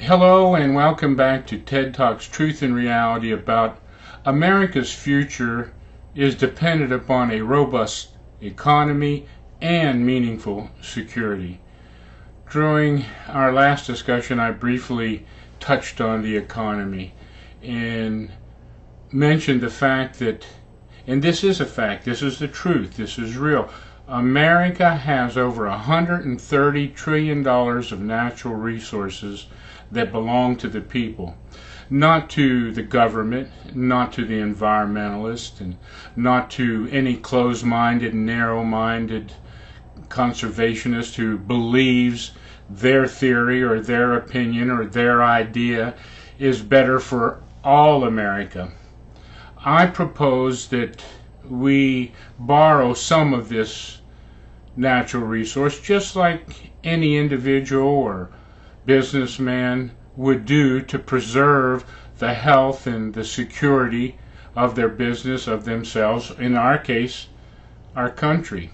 Hello and welcome back to TED Talks Truth and Reality about America's future is dependent upon a robust economy and meaningful security. During our last discussion, I briefly touched on the economy and mentioned the fact that, and this is a fact, this is the truth, this is real, America has over $130 trillion of natural resources that belong to the people, not to the government, not to the environmentalists, and not to any closed-minded, narrow-minded conservationist who believes their theory or their opinion or their idea is better for all America. I propose that we borrow some of this natural resource just like any individual or businessman would do to preserve the health and the security of their business, of themselves, in our case, our country.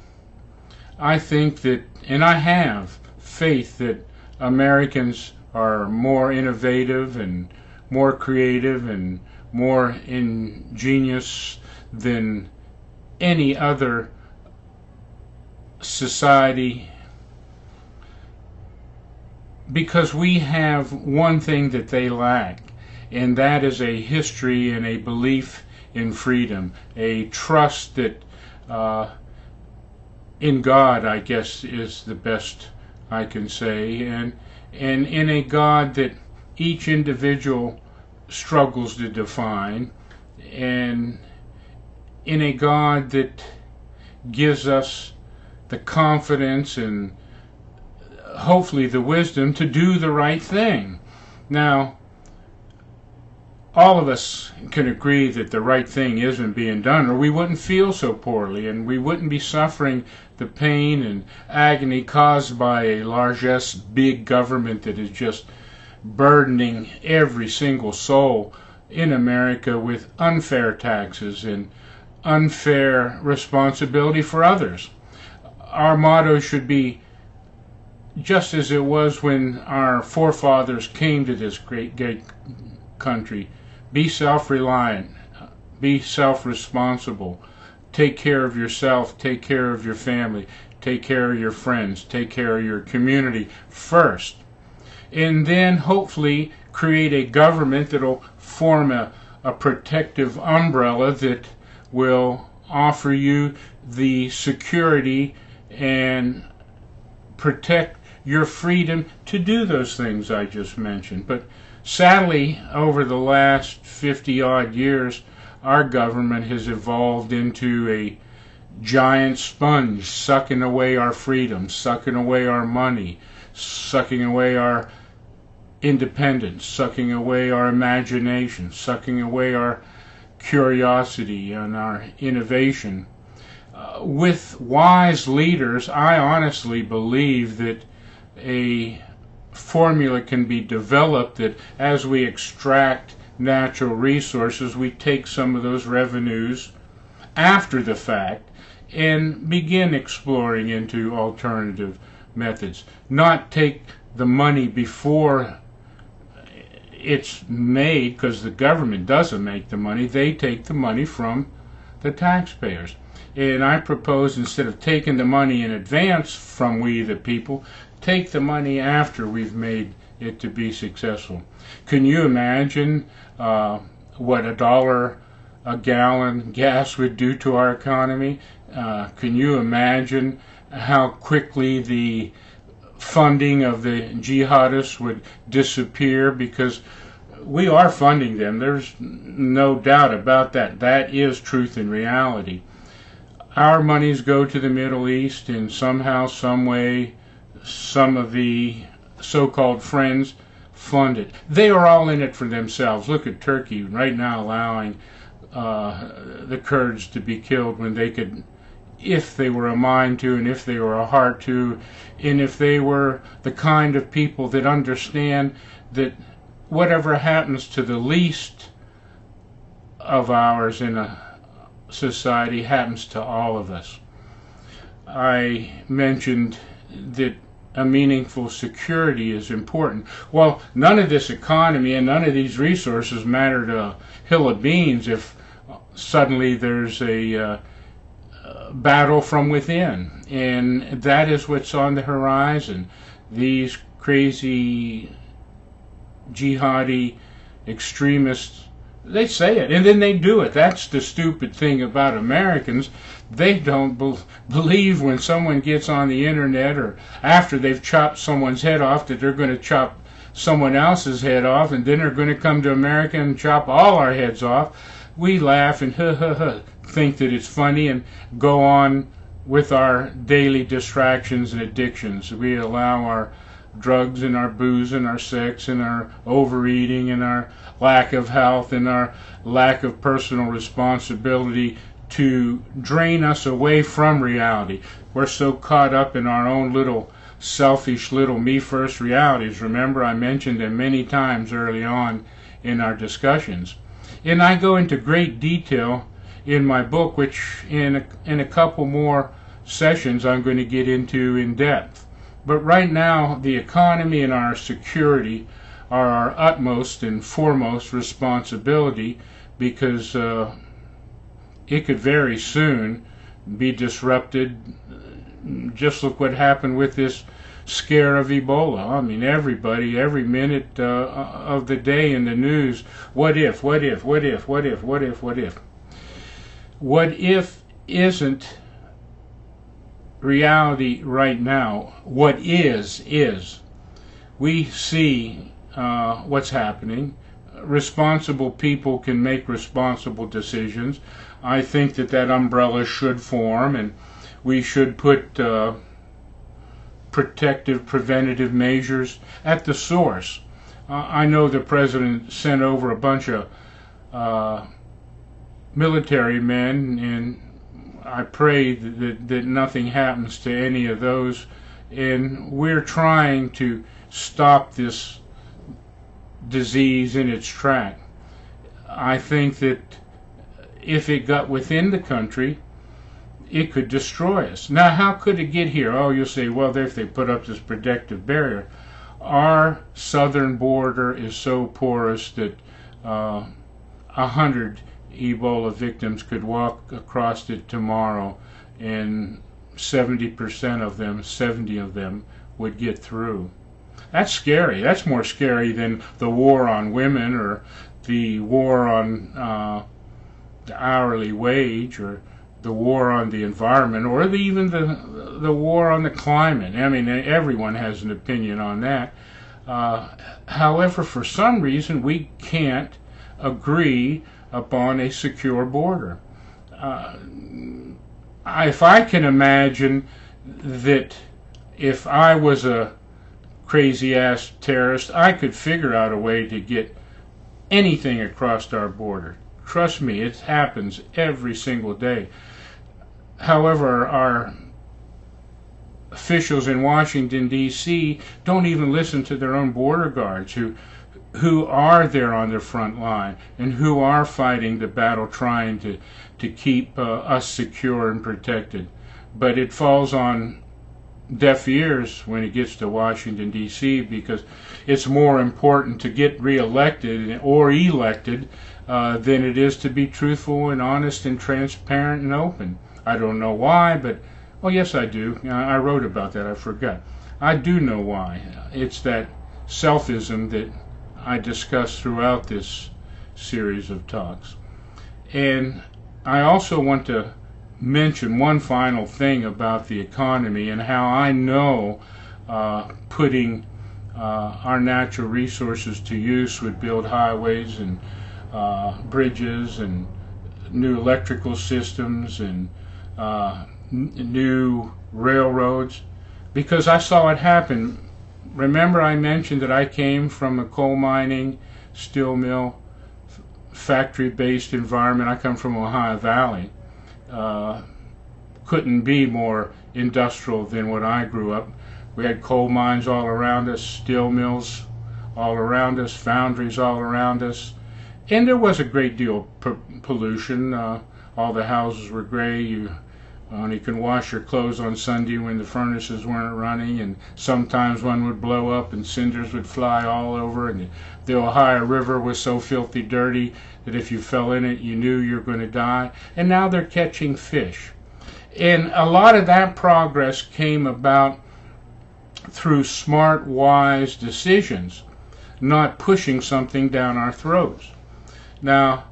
I think that, and I have faith that Americans are more innovative and more creative and more ingenious than any other society, because we have one thing that they lack, and that is a history and a belief in freedom, a trust that in God, I guess, is the best I can say, and in a God that each individual struggles to define, and in a God that gives us the confidence and hopefully the wisdom to do the right thing. Now, all of us can agree that the right thing isn't being done, or we wouldn't feel so poorly, and we wouldn't be suffering the pain and agony caused by a largesse, big government that is just burdening every single soul in America with unfair taxes and unfair responsibility for others. Our motto should be, just as it was when our forefathers came to this great country, be self-reliant, be self-responsible, take care of yourself, take care of your family, take care of your friends, take care of your community first, and then hopefully create a government that will form a protective umbrella that will offer you the security and protect your freedom to do those things I just mentioned. But sadly, over the last 50-odd years, our government has evolved into a giant sponge, sucking away our freedom, sucking away our money, sucking away our independence, sucking away our imagination, sucking away our curiosity and our innovation. With wise leaders, I honestly believe that a formula can be developed that as we extract natural resources, we take some of those revenues after the fact and begin exploring into alternative methods. Not take the money before it's made, because the government doesn't make the money. They take the money from the taxpayers. And I propose, instead of taking the money in advance from we the people, take the money after we've made it to be successful. Can you imagine what $1 a gallon gas would do to our economy? Can you imagine how quickly the funding of the jihadists would disappear? Because we are funding them. There's no doubt about that. That is truth and reality. Our monies go to the Middle East, and somehow, some way, some of the so-called friends fund it. They are all in it for themselves. Look at Turkey right now allowing the Kurds to be killed when they could, if they were a mind to, and if they were a heart to, and if they were the kind of people that understand that whatever happens to the least of ours in a society happens to all of us. I mentioned that a meaningful security is important. Well, none of this economy and none of these resources matter to a hill of beans if suddenly there's a battle from within. And that is what's on the horizon. These crazy jihadi extremists, they say it and then they do it. That's the stupid thing about Americans. They don't believe when someone gets on the internet or after they've chopped someone's head off that they're going to chop someone else's head off, and then they're going to come to America and chop all our heads off. We laugh and think that it's funny and go on with our daily distractions and addictions. We allow our drugs and our booze and our sex and our overeating and our lack of health and our lack of personal responsibility to drain us away from reality. We're so caught up in our own little selfish little me first realities. Remember, I mentioned them many times early on in our discussions. And I go into great detail in my book, which in a couple more sessions I'm going to get into in depth. But right now, the economy and our security are our utmost and foremost responsibility, because it could very soon be disrupted. Just look what happened with this scare of Ebola. I mean, everybody, every minute of the day in the news, what if, what if, what if, what if, what if, what if. What if isn't reality right now. What is. We see what's happening. Responsible people can make responsible decisions. I think that umbrella should form, and we should put protective, preventative measures at the source. I know the president sent over a bunch of military men, and I pray that nothing happens to any of those. And we're trying to stop this disease in its track. I think that if it got within the country, it could destroy us. Now, how could it get here? Oh, you'll say, well, if they put up this protective barrier. Our southern border is so porous that 100 Ebola victims could walk across it tomorrow, and 70% of them, 70 of them, would get through. That's scary. That's more scary than the war on women, or the war on the hourly wage, or the war on the environment, or even the war on the climate. I mean, everyone has an opinion on that. However, for some reason, we can't agree upon a secure border. If I can imagine that if I was a crazy-ass terrorist, I could figure out a way to get anything across our border. Trust me, it happens every single day. However, our officials in Washington, D.C. don't even listen to their own border guards who are there on the front line and who are fighting the battle, trying to keep us secure and protected. But it falls on deaf ears when it gets to Washington, D.C., because it's more important to get reelected or elected than it is to be truthful and honest and transparent and open. I don't know why, but, well, yes, I do. I wrote about that. I forgot. I do know why. It's that selfism that I discussed throughout this series of talks. And I also want to mention one final thing about the economy and how I know putting our natural resources to use would build highways and bridges and new electrical systems and new railroads, because I saw it happen. Remember, I mentioned that I came from a coal mining, steel mill, factory-based environment. I come from Ohio Valley. Couldn't be more industrial than what I grew up. We had coal mines all around us, steel mills all around us, foundries all around us, and there was a great deal of pollution. All the houses were gray. You And you can wash your clothes on Sunday when the furnaces weren't running, and sometimes one would blow up and cinders would fly all over, and the Ohio River was so filthy dirty that if you fell in it you knew you were going to die. And now they're catching fish. And a lot of that progress came about through smart, wise decisions, not pushing something down our throats. Now,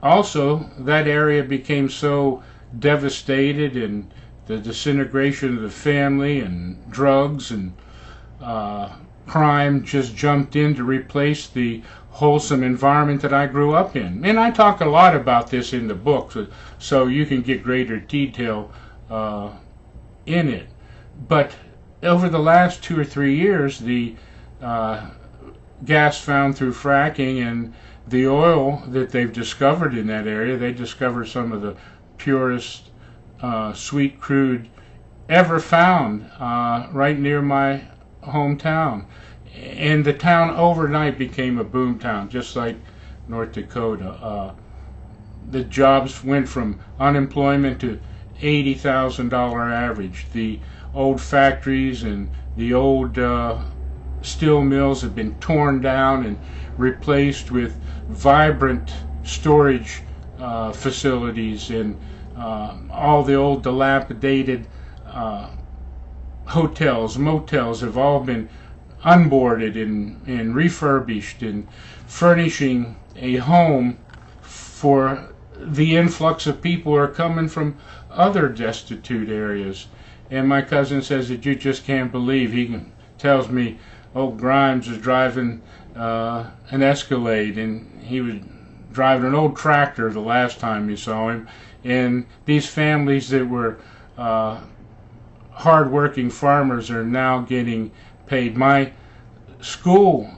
also, that area became so devastated, and the disintegration of the family and drugs and crime just jumped in to replace the wholesome environment that I grew up in. And I talk a lot about this in the book, so you can get greater detail in it. But over the last 2 or 3 years, the gas found through fracking and the oil that they've discovered in that area, they discovered some of the purest sweet crude ever found right near my hometown. And the town overnight became a boom town, just like North Dakota. The jobs went from unemployment to $80,000 average. The old factories and the old steel mills have been torn down and replaced with vibrant storage facilities, and all the old dilapidated hotels, motels have all been unboarded and refurbished and furnishing a home for the influx of people who are coming from other destitute areas. And my cousin says that you just can't believe. He tells me old Grimes was driving an Escalade, and he was driving an old tractor the last time you saw him. And these families that were hard-working farmers are now getting paid. My school,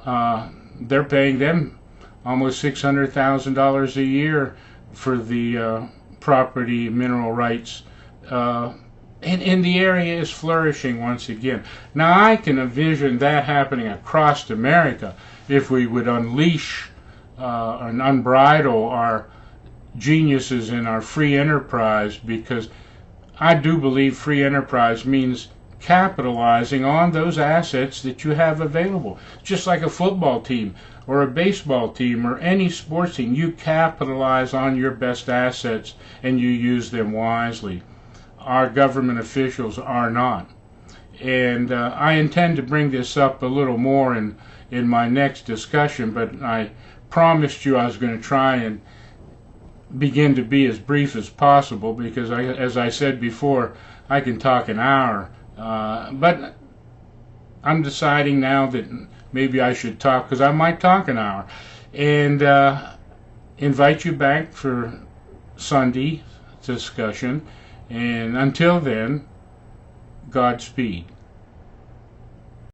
they're paying them almost $600,000 a year for the property mineral rights. And the area is flourishing once again. Now I can envision that happening across America if we would unleash and unbridle our geniuses in our free enterprise, because I do believe free enterprise means capitalizing on those assets that you have available. Just like a football team or a baseball team or any sports team, you capitalize on your best assets and you use them wisely. Our government officials are not. And I intend to bring this up a little more in my next discussion, but I promised you I was going to try and begin to be as brief as possible, because as I said before, I can talk an hour. But I'm deciding now that maybe I should talk, because I might talk an hour. And invite you back for Sunday discussion. And until then, Godspeed.